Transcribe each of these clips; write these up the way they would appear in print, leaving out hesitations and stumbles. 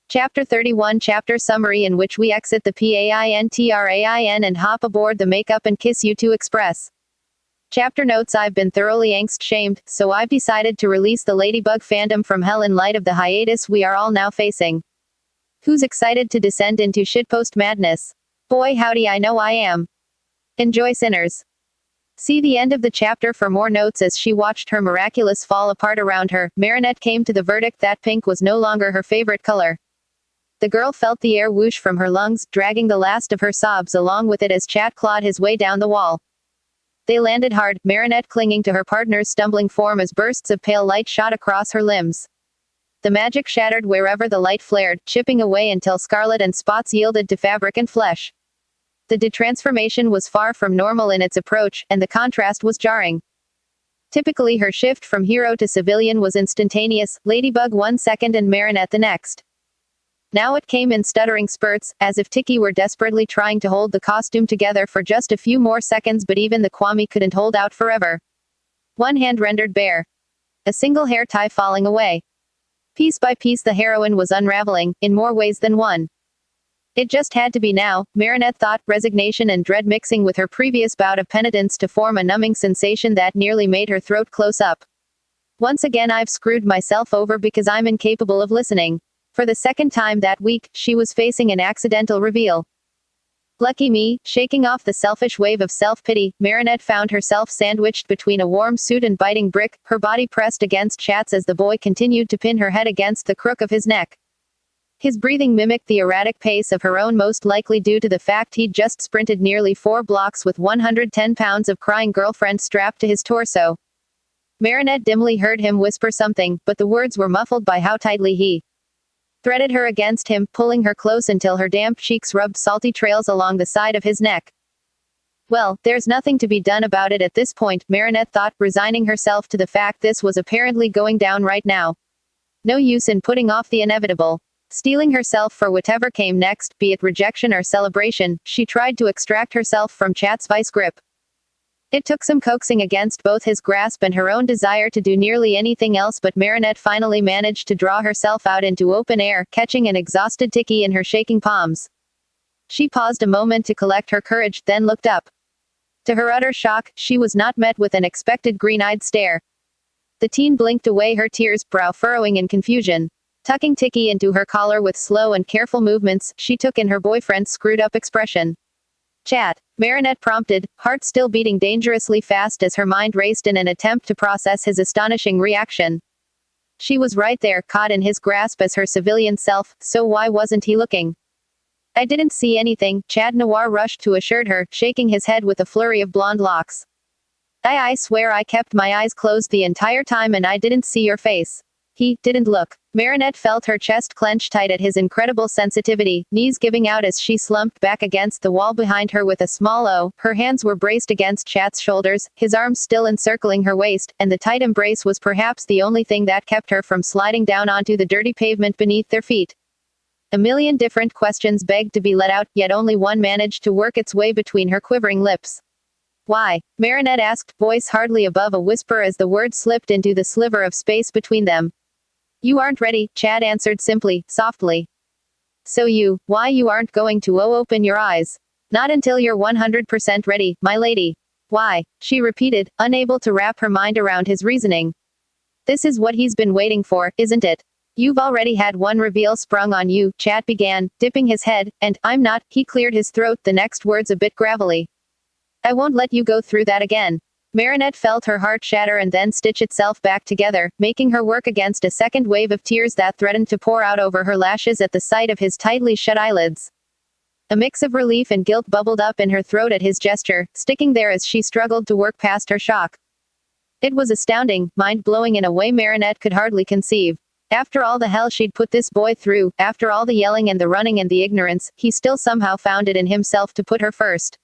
Chapter 31 Chapter Summary in which we exit the PAINTRAIN and hop aboard the Makeup and Kiss You 2 Express. Chapter notes: I've been thoroughly angst-shamed, so I've decided to release the Ladybug fandom from hell in light of the hiatus we are all now facing. Who's excited to descend into shitpost madness? Boy howdy, I know I am. Enjoy, sinners. See the end of the chapter for more notes. As she watched her miraculous fall apart around her, Marinette came to the verdict that pink was no longer her favorite color. The girl felt the air whoosh from her lungs, dragging the last of her sobs along with it as Chat clawed his way down the wall. They landed hard, Marinette clinging to her partner's stumbling form as bursts of pale light shot across her limbs. The magic shattered wherever the light flared, chipping away until scarlet and spots yielded to fabric and flesh. The detransformation was far from normal in its approach, and the contrast was jarring. Typically her shift from hero to civilian was instantaneous, Ladybug 1 second and Marinette the next. Now it came in stuttering spurts, as if Tiki were desperately trying to hold the costume together for just a few more seconds, but even the Kwami couldn't hold out forever. One hand rendered bare. A single hair tie falling away. Piece by piece the heroine was unraveling, in more ways than one. It just had to be now, Marinette thought, resignation and dread mixing with her previous bout of penitence to form a numbing sensation that nearly made her throat close up. Once again I've screwed myself over because I'm incapable of listening. For the second time that week, she was facing an accidental reveal. Lucky me, shaking off the selfish wave of self-pity, Marinette found herself sandwiched between a warm suit and biting brick, her body pressed against Chat's as the boy continued to pin her head against the crook of his neck. His breathing mimicked the erratic pace of her own, most likely due to the fact he'd just sprinted nearly 4 blocks with 110 pounds of crying girlfriend strapped to his torso. Marinette dimly heard him whisper something, but the words were muffled by how tightly he threaded her against him, pulling her close until her damp cheeks rubbed salty trails along the side of his neck. Well, there's nothing to be done about it at this point, Marinette thought, resigning herself to the fact this was apparently going down right now. No use in putting off the inevitable. Steeling herself for whatever came next, be it rejection or celebration, she tried to extract herself from Chat's vice grip. It took some coaxing against both his grasp and her own desire to do nearly anything else, but Marinette finally managed to draw herself out into open air, catching an exhausted Tiki in her shaking palms. She paused a moment to collect her courage, then looked up. To her utter shock, she was not met with an expected green-eyed stare. The teen blinked away her tears, brow furrowing in confusion. Tucking Tiki into her collar with slow and careful movements, she took in her boyfriend's screwed-up expression. Chat, Marinette prompted, heart still beating dangerously fast as her mind raced in an attempt to process his astonishing reaction. She was right there, caught in his grasp as her civilian self, so why wasn't he looking? I didn't see anything, Chat Noir rushed to assure her, shaking his head with a flurry of blonde locks. I swear I kept my eyes closed the entire time and I didn't see your face. He didn't look. Marinette felt her chest clench tight at his incredible sensitivity, knees giving out as she slumped back against the wall behind her with a small O. Her hands were braced against Chat's shoulders, his arms still encircling her waist, and the tight embrace was perhaps the only thing that kept her from sliding down onto the dirty pavement beneath their feet. A million different questions begged to be let out, yet only one managed to work its way between her quivering lips. Why? Marinette asked, voice hardly above a whisper as the word slipped into the sliver of space between them. You aren't ready, Chat answered simply, softly. So why you aren't going to open your eyes? Not until you're 100% ready, my lady. Why? She repeated, unable to wrap her mind around his reasoning. This is what he's been waiting for, isn't it? You've already had one reveal sprung on you, Chat began, dipping his head, and, I'm not, he cleared his throat, the next words a bit gravelly. I won't let you go through that again. Marinette felt her heart shatter and then stitch itself back together, making her work against a second wave of tears that threatened to pour out over her lashes at the sight of his tightly shut eyelids. A mix of relief and guilt bubbled up in her throat at his gesture, sticking there as she struggled to work past her shock. It was astounding, mind-blowing in a way Marinette could hardly conceive. After all the hell she'd put this boy through, after all the yelling and the running and the ignorance, he still somehow found it in himself to put her first.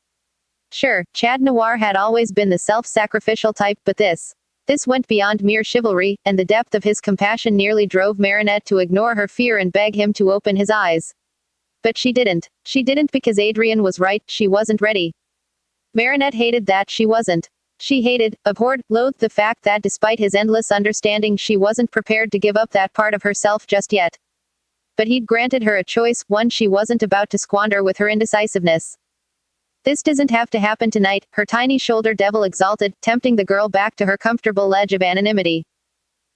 Sure, Chat Noir had always been the self-sacrificial type, but this went beyond mere chivalry, and the depth of his compassion nearly drove Marinette to ignore her fear and beg him to open his eyes. But she didn't. She didn't because Adrian was right, she wasn't ready. Marinette hated that she wasn't. She hated, abhorred, loathed the fact that despite his endless understanding she wasn't prepared to give up that part of herself just yet. but he'd granted her a choice, one she wasn't about to squander with her indecisiveness. This doesn't have to happen tonight, her tiny shoulder devil exalted, tempting the girl back to her comfortable ledge of anonymity.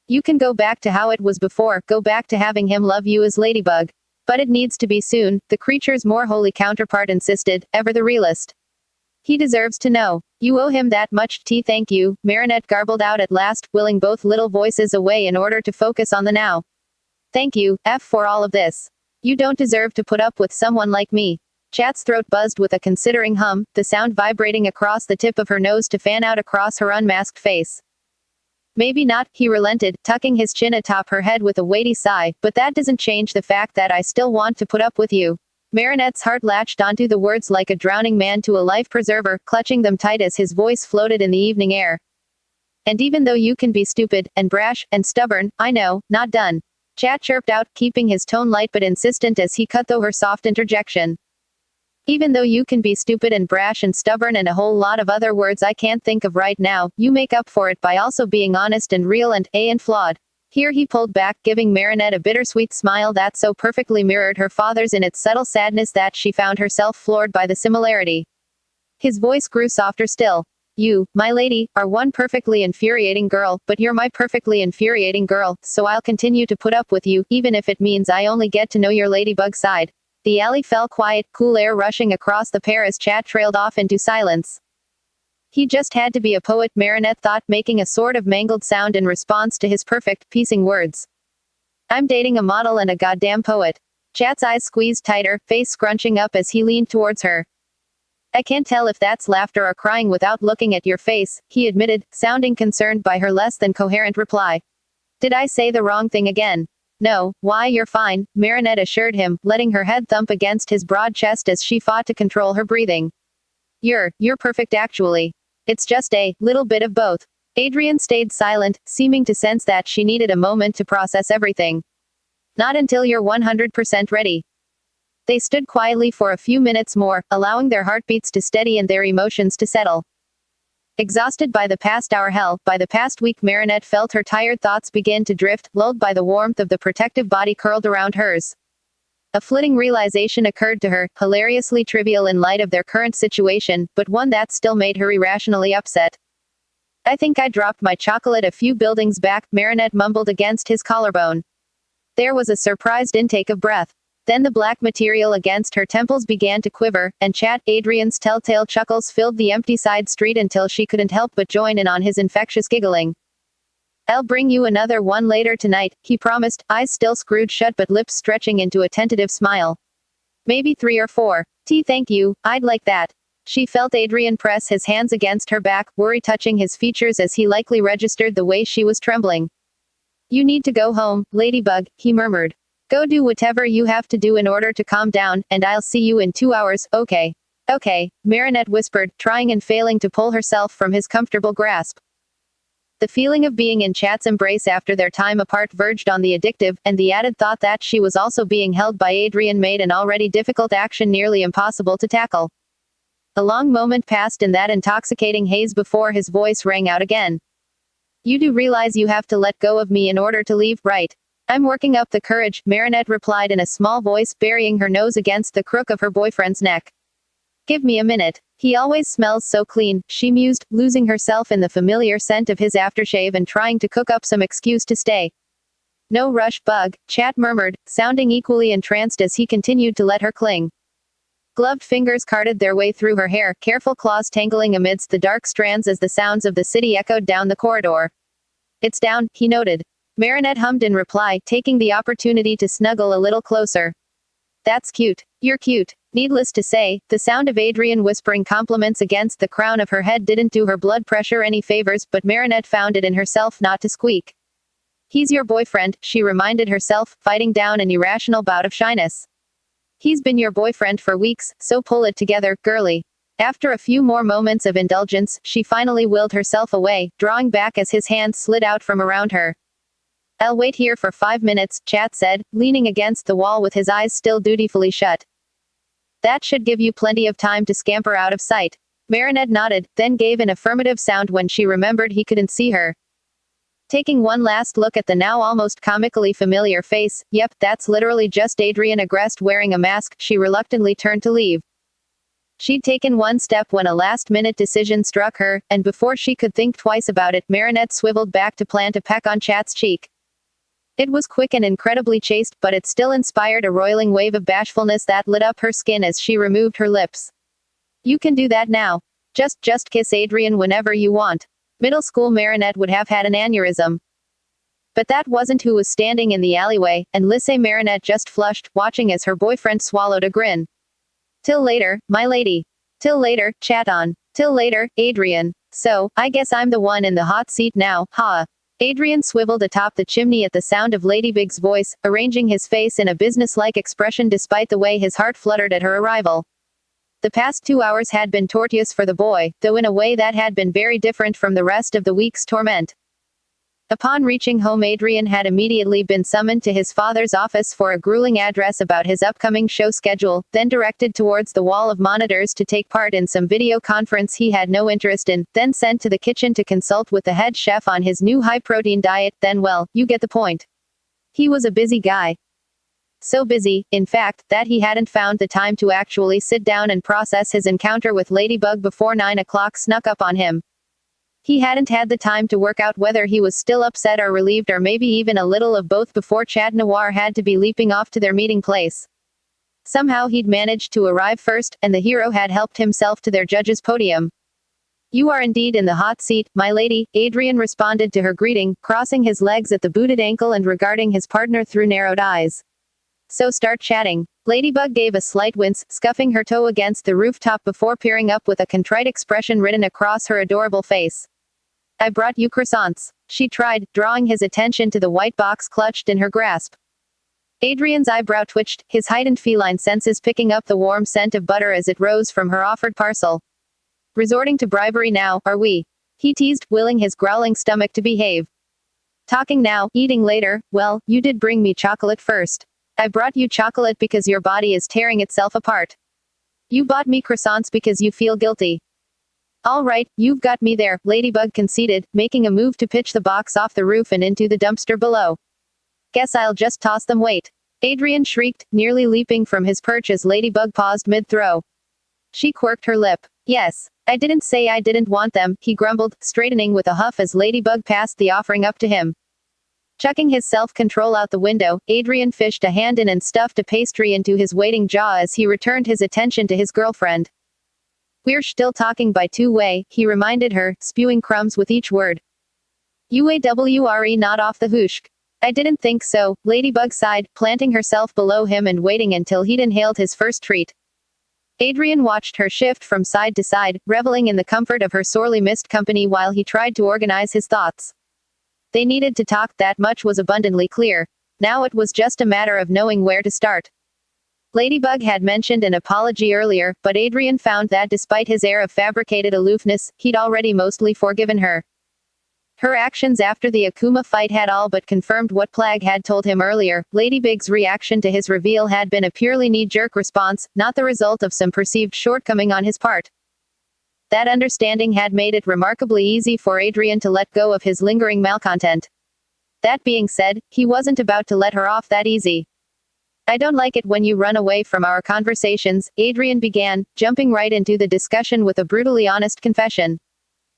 You can go back to how it was before, go back to having him love you as Ladybug. But it needs to be soon, the creature's more holy counterpart insisted, ever the realist. He deserves to know. You owe him that much, thank you, Marinette garbled out at last, willing both little voices away in order to focus on the now. Thank you, for all of this. You don't deserve to put up with someone like me. Chat's throat buzzed with a considering hum, the sound vibrating across the tip of her nose to fan out across her unmasked face. Maybe not, he relented, tucking his chin atop her head with a weighty sigh, but that doesn't change the fact that I still want to put up with you. Marinette's heart latched onto the words like a drowning man to a life preserver, clutching them tight as his voice floated in the evening air. And even though you can be stupid, and brash, and stubborn, I know, not done. Chat chirped out, keeping his tone light but insistent as he cut through her soft interjection. Even though you can be stupid and brash and stubborn and a whole lot of other words I can't think of right now, you make up for it by also being honest and real and flawed. Here he pulled back, giving Marinette a bittersweet smile that so perfectly mirrored her father's in its subtle sadness that she found herself floored by the similarity. His voice grew softer still. You, my lady, are one perfectly infuriating girl, but you're my perfectly infuriating girl, so I'll continue to put up with you, even if it means I only get to know your ladybug side. The alley fell quiet, cool air rushing across the pair as Chat trailed off into silence. He just had to be a poet, Marinette thought, making a sort of mangled sound in response to his perfect, piecing words. I'm dating a model and a goddamn poet. Chat's eyes squeezed tighter, face scrunching up as he leaned towards her. I can't tell if that's laughter or crying without looking at your face, he admitted, sounding concerned by her less than coherent reply. Did I say the wrong thing again? No, why you're fine, Marinette assured him, letting her head thump against his broad chest as she fought to control her breathing. You're perfect actually. It's just a little bit of both. Adrian stayed silent, seeming to sense that she needed a moment to process everything. Not until you're 100% ready. They stood quietly for a few minutes more, allowing their heartbeats to steady and their emotions to settle. Exhausted by the past hour hell, by the past week, Marinette felt her tired thoughts begin to drift, lulled by the warmth of the protective body curled around hers. A flitting realization occurred to her, hilariously trivial in light of their current situation, but one that still made her irrationally upset. I think I dropped my chocolate a few buildings back, Marinette mumbled against his collarbone. There was a surprised intake of breath. Then the black material against her temples began to quiver, and Adrian's telltale chuckles filled the empty side street until she couldn't help but join in on his infectious giggling. I'll bring you another one later tonight, he promised, eyes still screwed shut but lips stretching into a tentative smile. Maybe 3 or 4. Thank you, I'd like that. She felt Adrian press his hands against her back, worry touching his features as he likely registered the way she was trembling. You need to go home, Ladybug, he murmured. Go do whatever you have to do in order to calm down, and I'll see you in 2 hours, okay? Okay, Marinette whispered, trying and failing to pull herself from his comfortable grasp. The feeling of being in Chat's embrace after their time apart verged on the addictive, and the added thought that she was also being held by Adrian made an already difficult action nearly impossible to tackle. A long moment passed in that intoxicating haze before his voice rang out again. You do realize you have to let go of me in order to leave, right? I'm working up the courage, Marinette replied in a small voice, burying her nose against the crook of her boyfriend's neck. Give me a minute. He always smells so clean, she mused, losing herself in the familiar scent of his aftershave and trying to cook up some excuse to stay. No rush, Bug, Chat murmured, sounding equally entranced as he continued to let her cling. Gloved fingers carted their way through her hair, careful claws tangling amidst the dark strands as the sounds of the city echoed down the corridor. It's down, he noted. Marinette hummed in reply, taking the opportunity to snuggle a little closer. That's cute. You're cute. Needless to say, the sound of Adrian whispering compliments against the crown of her head didn't do her blood pressure any favors, but Marinette found it in herself not to squeak. He's your boyfriend, she reminded herself, fighting down an irrational bout of shyness. He's been your boyfriend for weeks, so pull it together, girly. After a few more moments of indulgence, she finally willed herself away, drawing back as his hands slid out from around her. I'll wait here for 5 minutes, Chat said, leaning against the wall with his eyes still dutifully shut. That should give you plenty of time to scamper out of sight. Marinette nodded, then gave an affirmative sound when she remembered he couldn't see her. Taking one last look at the now almost comically familiar face, yep, that's literally just Adrian Agreste wearing a mask, she reluctantly turned to leave. She'd taken one step when a last-minute decision struck her, and before she could think twice about it, Marinette swiveled back to plant a peck on Chat's cheek. It was quick and incredibly chaste, but it still inspired a roiling wave of bashfulness that lit up her skin as she removed her lips. You can do that now. Just kiss Adrian whenever you want. Middle school Marinette would have had an aneurysm. But that wasn't who was standing in the alleyway, and Lycée Marinette just flushed, watching as her boyfriend swallowed a grin. Till later, my lady. Till later, Chat on. Till later, Adrian. So, I guess I'm the one in the hot seat now, ha. Adrian swiveled atop the chimney at the sound of Ladybug's voice, arranging his face in a businesslike expression despite the way his heart fluttered at her arrival. The past 2 hours had been tortuous for the boy, though in a way that had been very different from the rest of the week's torment. Upon reaching home, Adrian had immediately been summoned to his father's office for a grueling address about his upcoming show schedule, then directed towards the wall of monitors to take part in some video conference he had no interest in, then sent to the kitchen to consult with the head chef on his new high-protein diet, then well, you get the point. He was a busy guy. So busy, in fact, that he hadn't found the time to actually sit down and process his encounter with Ladybug before 9 o'clock snuck up on him. He hadn't had the time to work out whether he was still upset or relieved or maybe even a little of both before Chat Noir had to be leaping off to their meeting place. Somehow he'd managed to arrive first, and the hero had helped himself to their judge's podium. You are indeed in the hot seat, my lady, Adrian responded to her greeting, crossing his legs at the booted ankle and regarding his partner through narrowed eyes. So start chatting. Ladybug gave a slight wince, scuffing her toe against the rooftop before peering up with a contrite expression written across her adorable face. I brought you croissants. She tried, drawing his attention to the white box clutched in her grasp. Adrian's eyebrow twitched, his heightened feline senses picking up the warm scent of butter as it rose from her offered parcel. Resorting to bribery now, are we? He teased, willing his growling stomach to behave. Talking now, eating later, well, you did bring me chocolate first. I brought you chocolate because your body is tearing itself apart. You bought me croissants because you feel guilty. All right, you've got me there, Ladybug conceded, making a move to pitch the box off the roof and into the dumpster below. Guess I'll just toss them, wait. Adrian shrieked, nearly leaping from his perch as Ladybug paused mid-throw. She quirked her lip. Yes. I didn't say I didn't want them, he grumbled, straightening with a huff as Ladybug passed the offering up to him. Chucking his self-control out the window, Adrian fished a hand in and stuffed a pastry into his waiting jaw as he returned his attention to his girlfriend. We're still talking by two-way, he reminded her, spewing crumbs with each word. UAWRE not off the hooshk. I didn't think so, Ladybug sighed, planting herself below him and waiting until he'd inhaled his first treat. Adrian watched her shift from side to side, reveling in the comfort of her sorely missed company while he tried to organize his thoughts. They needed to talk, that much was abundantly clear. Now it was just a matter of knowing where to start. Ladybug had mentioned an apology earlier, but Adrian found that despite his air of fabricated aloofness, he'd already mostly forgiven her. Her actions after the Akuma fight had all but confirmed what Plague had told him earlier. Ladybug's reaction to his reveal had been a purely knee-jerk response, not the result of some perceived shortcoming on his part. That understanding had made it remarkably easy for Adrian to let go of his lingering malcontent. That being said, he wasn't about to let her off that easy. I don't like it when you run away from our conversations, Adrian began, jumping right into the discussion with a brutally honest confession.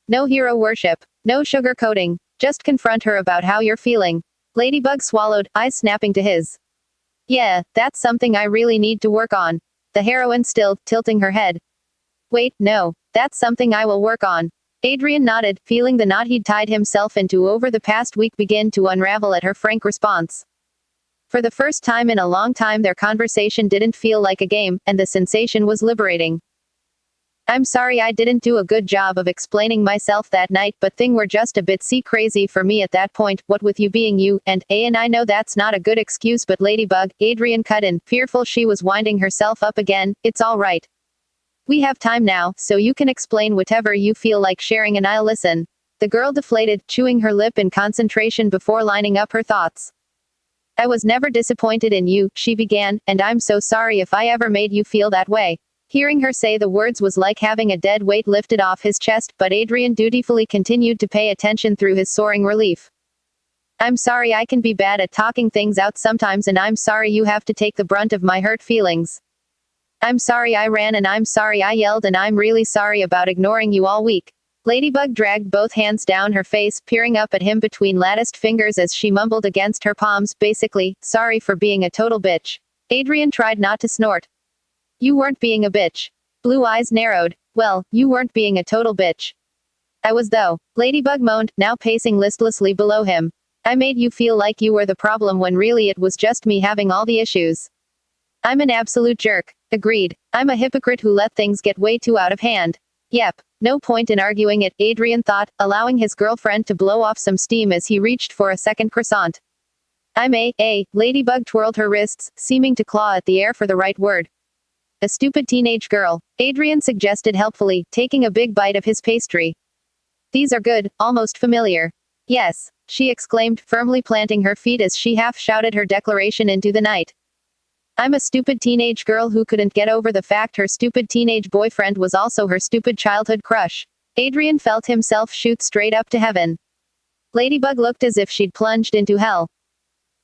No hero worship. No sugarcoating. Just confront her about how you're feeling. Ladybug swallowed, eyes snapping to his. Yeah, that's something I really need to work on. The heroine stilled, tilting her head. Wait, no. That's something I will work on. Adrian nodded, feeling the knot he'd tied himself into over the past week begin to unravel at her frank response. For the first time in a long time their conversation didn't feel like a game, and the sensation was liberating. I'm sorry I didn't do a good job of explaining myself that night, but things were just a bit crazy for me at that point, what with you being you, and I know that's not a good excuse, but Ladybug, Adrian cut in, fearful she was winding herself up again, it's all right. We have time now, so you can explain whatever you feel like sharing and I'll listen. The girl deflated, chewing her lip in concentration before lining up her thoughts. I was never disappointed in you, she began, and I'm so sorry if I ever made you feel that way. Hearing her say the words was like having a dead weight lifted off his chest, but Adrian dutifully continued to pay attention through his soaring relief. I'm sorry I can be bad at talking things out sometimes, and I'm sorry you have to take the brunt of my hurt feelings. I'm sorry I ran, and I'm sorry I yelled, and I'm really sorry about ignoring you all week. Ladybug dragged both hands down her face, peering up at him between latticed fingers as she mumbled against her palms, basically, sorry for being a total bitch. Adrian tried not to snort. You weren't being a bitch. Blue eyes narrowed. Well, you weren't being a total bitch. I was though. Ladybug moaned, now pacing listlessly below him. I made you feel like you were the problem when really it was just me having all the issues. I'm an absolute jerk. Agreed. I'm a hypocrite who let things get way too out of hand. Yep. No point in arguing it, Adrian thought, allowing his girlfriend to blow off some steam as he reached for a second croissant. Ladybug twirled her wrists, seeming to claw at the air for the right word. A stupid teenage girl, Adrian suggested helpfully, taking a big bite of his pastry. These are good, almost familiar. Yes, she exclaimed, firmly planting her feet as she half-shouted her declaration into the night. I'm a stupid teenage girl who couldn't get over the fact her stupid teenage boyfriend was also her stupid childhood crush. Adrian felt himself shoot straight up to heaven. Ladybug looked as if she'd plunged into hell.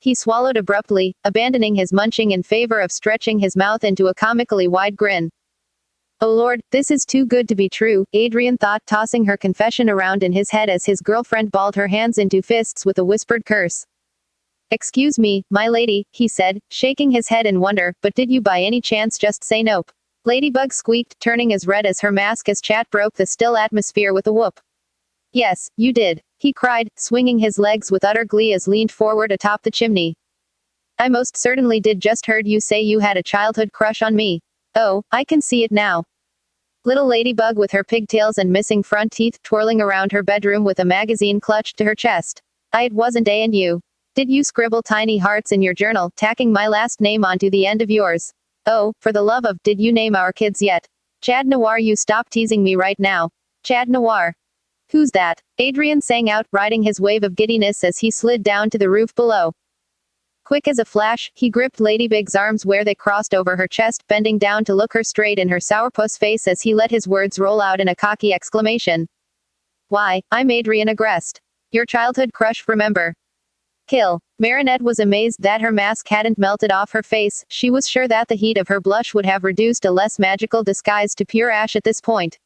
He swallowed abruptly, abandoning his munching in favor of stretching his mouth into a comically wide grin. Oh Lord, this is too good to be true, Adrian thought, tossing her confession around in his head as his girlfriend balled her hands into fists with a whispered curse. Excuse me, my lady, he said, shaking his head in wonder, but did you by any chance just say nope? Ladybug squeaked, turning as red as her mask as Chat broke the still atmosphere with a whoop. Yes, you did, he cried, swinging his legs with utter glee as leaned forward atop the chimney. I most certainly did just heard you say you had a childhood crush on me. Oh, I can see it now. Little Ladybug with her pigtails and missing front teeth twirling around her bedroom with a magazine clutched to her chest. It wasn't A&U. Did you scribble tiny hearts in your journal, tacking my last name onto the end of yours? Oh, for the love of, did you name our kids yet? Chad Noir, you stop teasing me right now. Chad Noir. Who's that? Adrian sang out, riding his wave of giddiness as he slid down to the roof below. Quick as a flash, he gripped Ladybug's arms where they crossed over her chest, bending down to look her straight in her sourpuss face as he let his words roll out in a cocky exclamation. Why, I'm Adrian Agreste. Your childhood crush, remember? Kill. Marinette was amazed that her mask hadn't melted off her face. She was sure that the heat of her blush would have reduced a less magical disguise to pure ash at this point.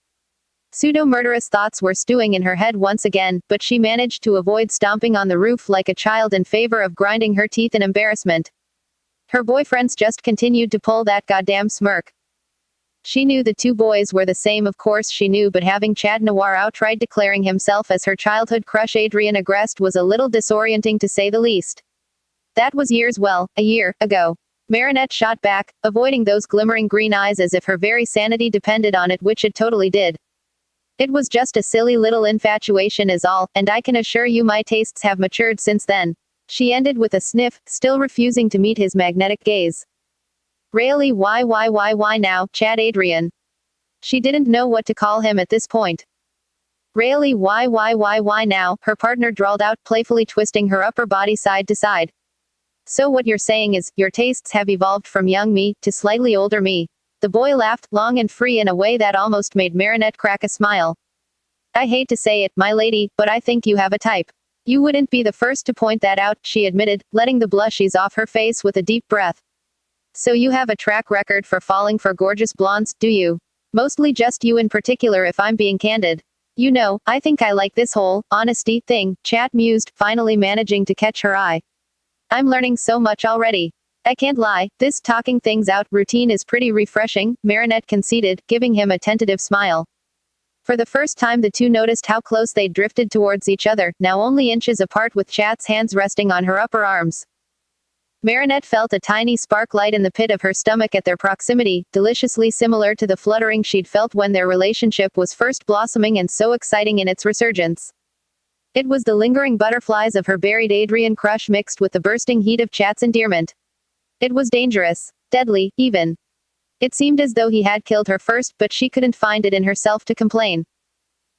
Pseudo-murderous thoughts were stewing in her head once again, but she managed to avoid stomping on the roof like a child in favor of grinding her teeth in embarrassment. Her boyfriends just continued to pull that goddamn smirk. She knew the two boys were the same, of course she knew, but having Chad Noir outright declaring himself as her childhood crush Adrian Agreste was a little disorienting to say the least. That was a year ago. Marinette shot back, avoiding those glimmering green eyes as if her very sanity depended on it, which it totally did. It was just a silly little infatuation is all, and I can assure you my tastes have matured since then. She ended with a sniff, still refusing to meet his magnetic gaze. Really, why now, Chad Adrian? She didn't know what to call him at this point. Really, why now, her partner drawled out, playfully twisting her upper body side to side. So what you're saying is, your tastes have evolved from young me, to slightly older me. The boy laughed, long and free in a way that almost made Marinette crack a smile. I hate to say it, my lady, but I think you have a type. You wouldn't be the first to point that out, she admitted, letting the blushies off her face with a deep breath. So you have a track record for falling for gorgeous blondes, do you? Mostly just you in particular if I'm being candid. You know, I think I like this whole honesty thing, Chat mused, finally managing to catch her eye. I'm learning so much already. I can't lie, this talking things out routine is pretty refreshing, Marinette conceded, giving him a tentative smile. For the first time the two noticed how close they'd drifted towards each other, now only inches apart with Chat's hands resting on her upper arms. Marinette felt a tiny spark light in the pit of her stomach at their proximity, deliciously similar to the fluttering she'd felt when their relationship was first blossoming and so exciting in its resurgence. It was the lingering butterflies of her buried Adrian crush mixed with the bursting heat of Chat's endearment. It was dangerous, deadly, even. It seemed as though he had killed her first, but she couldn't find it in herself to complain.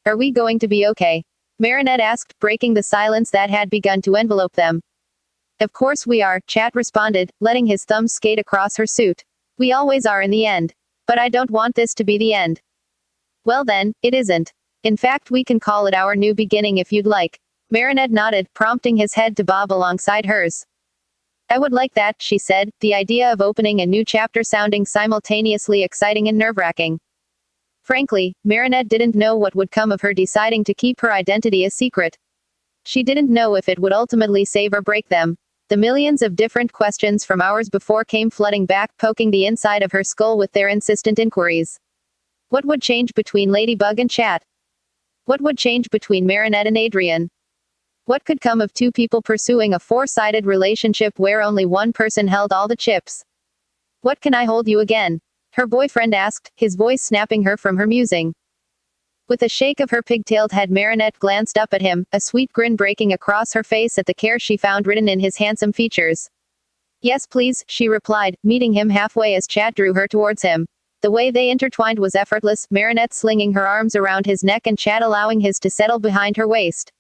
Are we going to be okay? Marinette asked, breaking the silence that had begun to envelope them. Of course we are, Chat responded, letting his thumbs skate across her suit. We always are in the end. But I don't want this to be the end. Well then, it isn't. In fact, we can call it our new beginning if you'd like. Marinette nodded, prompting his head to bob alongside hers. I would like that, she said, the idea of opening a new chapter sounding simultaneously exciting and nerve-wracking. Frankly, Marinette didn't know what would come of her deciding to keep her identity a secret. She didn't know if it would ultimately save or break them. The millions of different questions from hours before came flooding back, poking the inside of her skull with their insistent inquiries. What would change between Ladybug and Chat? What would change between Marinette and Adrian? What could come of two people pursuing a four-sided relationship where only one person held all the chips? What can I hold you again? Her boyfriend asked, his voice snapping her from her musing. With a shake of her pigtailed head, Marinette glanced up at him, a sweet grin breaking across her face at the care she found written in his handsome features. Yes please, she replied, meeting him halfway as Chat drew her towards him. The way they intertwined was effortless, Marinette slinging her arms around his neck and Chat allowing his to settle behind her waist.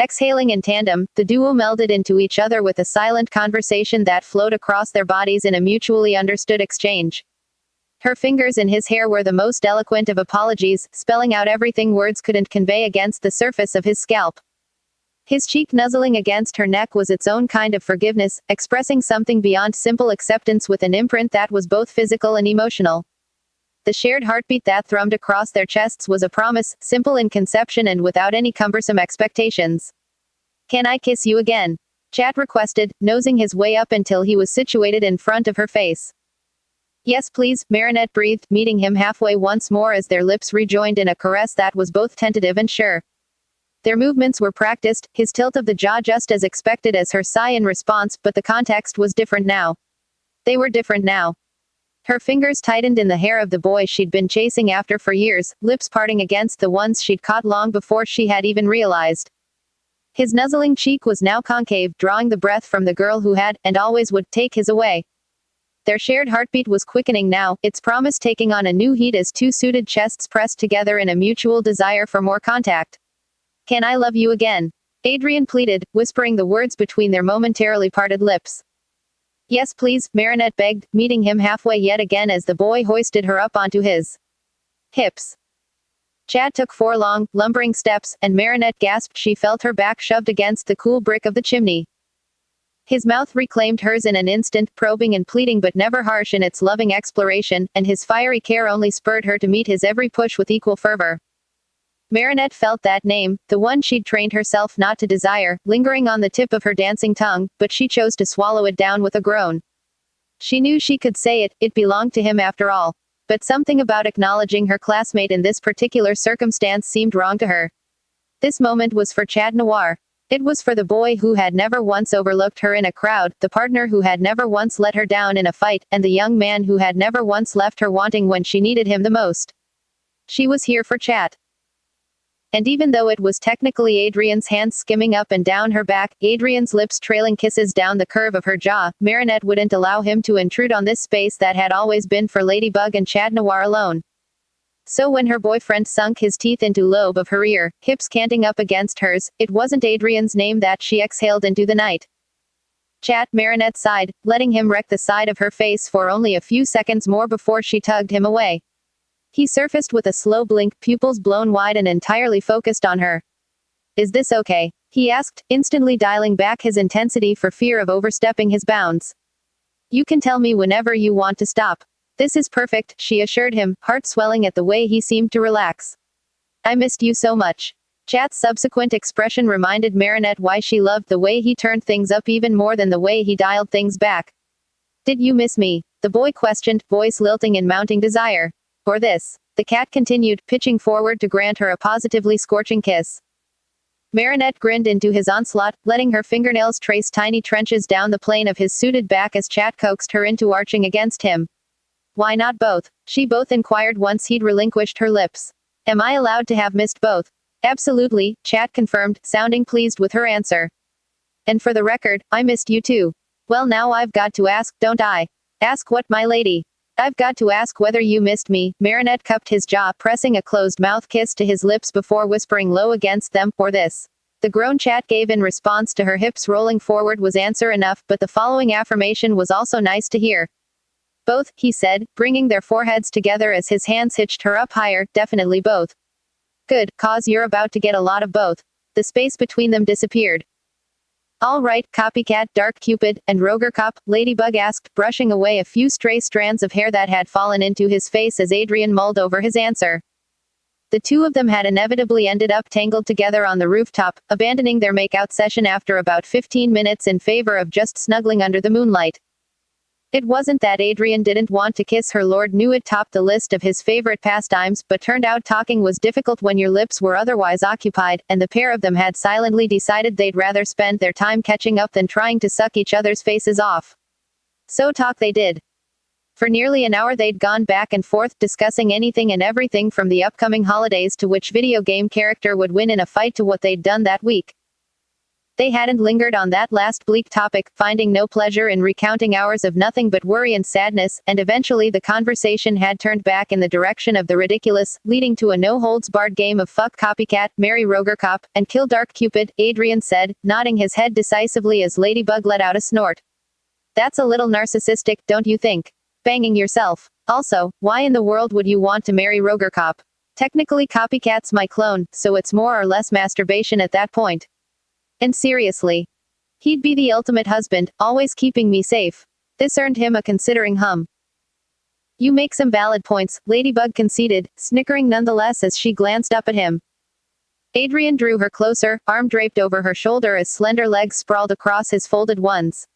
Exhaling in tandem, the duo melded into each other with a silent conversation that flowed across their bodies in a mutually understood exchange. Her fingers in his hair were the most eloquent of apologies, spelling out everything words couldn't convey against the surface of his scalp. His cheek nuzzling against her neck was its own kind of forgiveness, expressing something beyond simple acceptance with an imprint that was both physical and emotional. The shared heartbeat that thrummed across their chests was a promise, simple in conception and without any cumbersome expectations. Can I kiss you again? Chat requested, nosing his way up until he was situated in front of her face. Yes please, Marinette breathed, meeting him halfway once more as their lips rejoined in a caress that was both tentative and sure. Their movements were practiced, his tilt of the jaw just as expected as her sigh in response, but the context was different now. They were different now. Her fingers tightened in the hair of the boy she'd been chasing after for years, lips parting against the ones she'd caught long before she had even realized. His nuzzling cheek was now concave, drawing the breath from the girl who had, and always would, take his away. Their shared heartbeat was quickening now, its promise taking on a new heat as two suited chests pressed together in a mutual desire for more contact. Can I love you again? Adrian pleaded, whispering the words between their momentarily parted lips. Yes please, Marinette begged, meeting him halfway yet again as the boy hoisted her up onto his hips. Chat took 4 long, lumbering steps, and Marinette gasped. She felt her back shoved against the cool brick of the chimney. His mouth reclaimed hers in an instant, probing and pleading but never harsh in its loving exploration, and his fiery care only spurred her to meet his every push with equal fervor. Marinette felt that name, the one she'd trained herself not to desire, lingering on the tip of her dancing tongue, but she chose to swallow it down with a groan. She knew she could say it, it belonged to him after all. But something about acknowledging her classmate in this particular circumstance seemed wrong to her. This moment was for Chat Noir. It was for the boy who had never once overlooked her in a crowd, the partner who had never once let her down in a fight, and the young man who had never once left her wanting when she needed him the most. She was here for Chat. And even though it was technically Adrian's hands skimming up and down her back, Adrian's lips trailing kisses down the curve of her jaw, Marinette wouldn't allow him to intrude on this space that had always been for Ladybug and Chat Noir alone. So when her boyfriend sunk his teeth into lobe of her ear, hips canting up against hers, it wasn't Adrian's name that she exhaled into the night. Chat, Marinette sighed, letting him wreck the side of her face for only a few seconds more before she tugged him away. He surfaced with a slow blink, pupils blown wide and entirely focused on her. Is this okay? He asked, instantly dialing back his intensity for fear of overstepping his bounds. You can tell me whenever you want to stop. This is perfect, she assured him, heart swelling at the way he seemed to relax. I missed you so much. Chat's subsequent expression reminded Marinette why she loved the way he turned things up even more than the way he dialed things back. Did you miss me? The boy questioned, voice lilting in mounting desire. Or this? The cat continued, pitching forward to grant her a positively scorching kiss. Marinette grinned into his onslaught, letting her fingernails trace tiny trenches down the plane of his suited back as Chat coaxed her into arching against him. Why not both? She both inquired once he'd relinquished her lips. Am I allowed to have missed both? Absolutely, Chat confirmed, sounding pleased with her answer. And for the record, I missed you too. Well now I've got to ask, don't I? Ask what, my lady? I've got to ask whether you missed me. Marinette cupped his jaw, pressing a closed-mouth kiss to his lips before whispering low against them, or this. The groan Chat gave in response to her hips rolling forward was answer enough, but the following affirmation was also nice to hear. Both, he said, bringing their foreheads together as his hands hitched her up higher, definitely both. Good, cause you're about to get a lot of both. The space between them disappeared. All right, copycat, Dark Cupid, and Roger Cop, Ladybug asked, brushing away a few stray strands of hair that had fallen into his face as Adrian mulled over his answer. The two of them had inevitably ended up tangled together on the rooftop, abandoning their makeout session after about 15 minutes in favor of just snuggling under the moonlight. It wasn't that Adrian didn't want to kiss her. Lord knew it topped the list of his favorite pastimes, but turned out talking was difficult when your lips were otherwise occupied, and the pair of them had silently decided they'd rather spend their time catching up than trying to suck each other's faces off. So talk they did. For nearly an hour they'd gone back and forth, discussing anything and everything from the upcoming holidays to which video game character would win in a fight to what they'd done that week. They hadn't lingered on that last bleak topic, finding no pleasure in recounting hours of nothing but worry and sadness, and eventually the conversation had turned back in the direction of the ridiculous, leading to a no-holds-barred game of fuck copycat, marry Roger Cop, and kill Dark Cupid, Adrian said, nodding his head decisively as Ladybug let out a snort. That's a little narcissistic, don't you think? Banging yourself. Also, why in the world would you want to marry Roger Cop? Technically Copycat's my clone, so it's more or less masturbation at that point. And seriously. He'd be the ultimate husband, always keeping me safe. This earned him a considering hum. You make some valid points, Ladybug conceded, snickering nonetheless as she glanced up at him. Adrian drew her closer, arm draped over her shoulder as slender legs sprawled across his folded ones.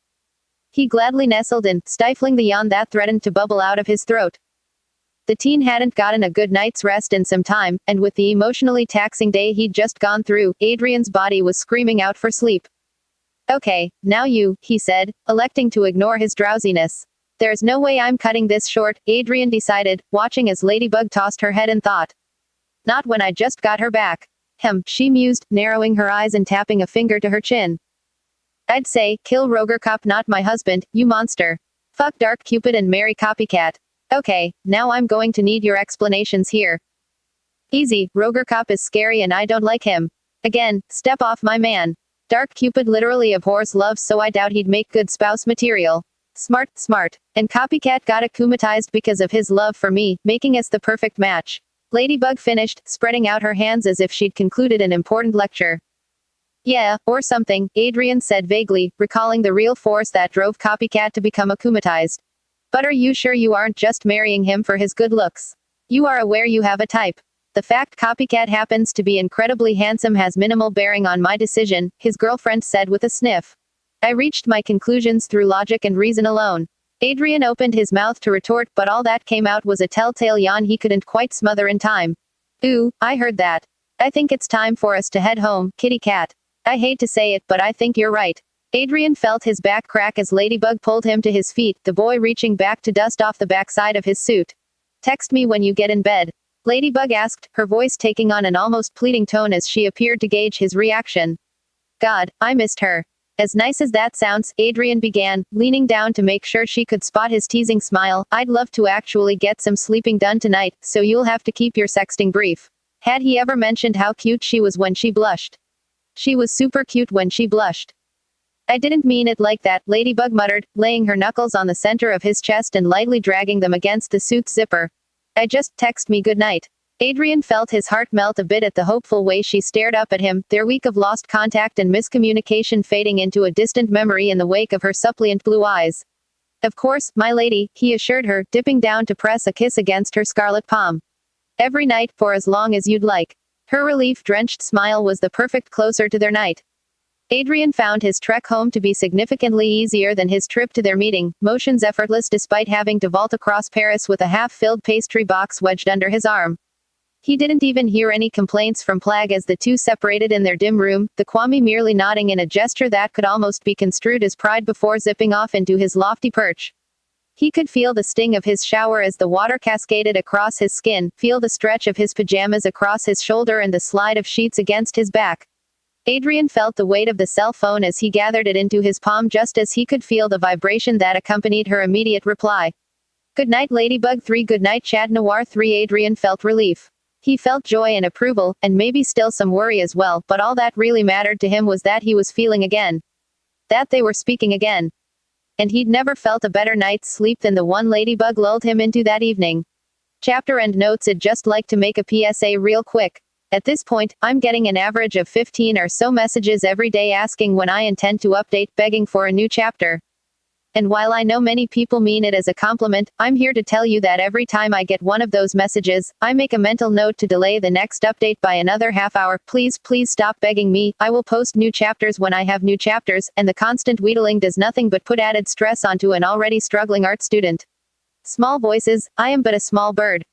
He gladly nestled in, stifling the yawn that threatened to bubble out of his throat. The teen hadn't gotten a good night's rest in some time, and with the emotionally taxing day he'd just gone through, Adrian's body was screaming out for sleep. Okay, now you, he said, electing to ignore his drowsiness. There's no way I'm cutting this short, Adrian decided, watching as Ladybug tossed her head in thought. Not when I just got her back. She mused, narrowing her eyes and tapping a finger to her chin. I'd say, kill Roger Cop, not my husband, you monster. Fuck Dark Cupid and marry Copycat. Okay, now I'm going to need your explanations here. Easy, Roger Cop is scary and I don't like him. Again, step off my man. Dark Cupid literally abhors love, so I doubt he'd make good spouse material. Smart. And Copycat got akumatized because of his love for me, making us the perfect match. Ladybug finished, spreading out her hands as if she'd concluded an important lecture. Yeah, or something, Adrian said vaguely, recalling the real force that drove Copycat to become akumatized. But are you sure you aren't just marrying him for his good looks? You are aware you have a type. The fact Copycat happens to be incredibly handsome has minimal bearing on my decision, his girlfriend said with a sniff. I reached my conclusions through logic and reason alone. Adrian opened his mouth to retort, but all that came out was a telltale yawn he couldn't quite smother in time. Ooh, I heard that. I think it's time for us to head home, kitty cat. I hate to say it, but I think you're right. Adrian felt his back crack as Ladybug pulled him to his feet, the boy reaching back to dust off the backside of his suit. Text me when you get in bed. Ladybug asked, her voice taking on an almost pleading tone as she appeared to gauge his reaction. God, I missed her. As nice as that sounds, Adrian began, leaning down to make sure she could spot his teasing smile. I'd love to actually get some sleeping done tonight, so you'll have to keep your sexting brief. Had he ever mentioned how cute she was when she blushed? She was super cute when she blushed. I didn't mean it like that, Ladybug muttered, laying her knuckles on the center of his chest and lightly dragging them against the suit's zipper. I just text me good night. Adrian felt his heart melt a bit at the hopeful way she stared up at him, their week of lost contact and miscommunication fading into a distant memory in the wake of her suppliant blue eyes. Of course, my lady, he assured her, dipping down to press a kiss against her scarlet palm. Every night, for as long as you'd like. Her relief-drenched smile was the perfect closer to their night. Adrian found his trek home to be significantly easier than his trip to their meeting, motions effortless despite having to vault across Paris with a half-filled pastry box wedged under his arm. He didn't even hear any complaints from Plag as the two separated in their dim room, the Kwame merely nodding in a gesture that could almost be construed as pride before zipping off into his lofty perch. He could feel the sting of his shower as the water cascaded across his skin, feel the stretch of his pajamas across his shoulder and the slide of sheets against his back. Adrian felt the weight of the cell phone as he gathered it into his palm just as he could feel the vibration that accompanied her immediate reply. Good night Ladybug 3. Good night Chat Noir 3. Adrian felt relief. He felt joy and approval, and maybe still some worry as well, but all that really mattered to him was that he was feeling again. That they were speaking again. And he'd never felt a better night's sleep than the one Ladybug lulled him into that evening. Chapter end notes. I'd just like to make a PSA real quick. At this point, I'm getting an average of 15 or so messages every day asking when I intend to update, begging for a new chapter. And while I know many people mean it as a compliment, I'm here to tell you that every time I get one of those messages, I make a mental note to delay the next update by another half hour. Please stop begging me. I will post new chapters when I have new chapters, and the constant wheedling does nothing but put added stress onto an already struggling art student. Small voices, I am but a small bird.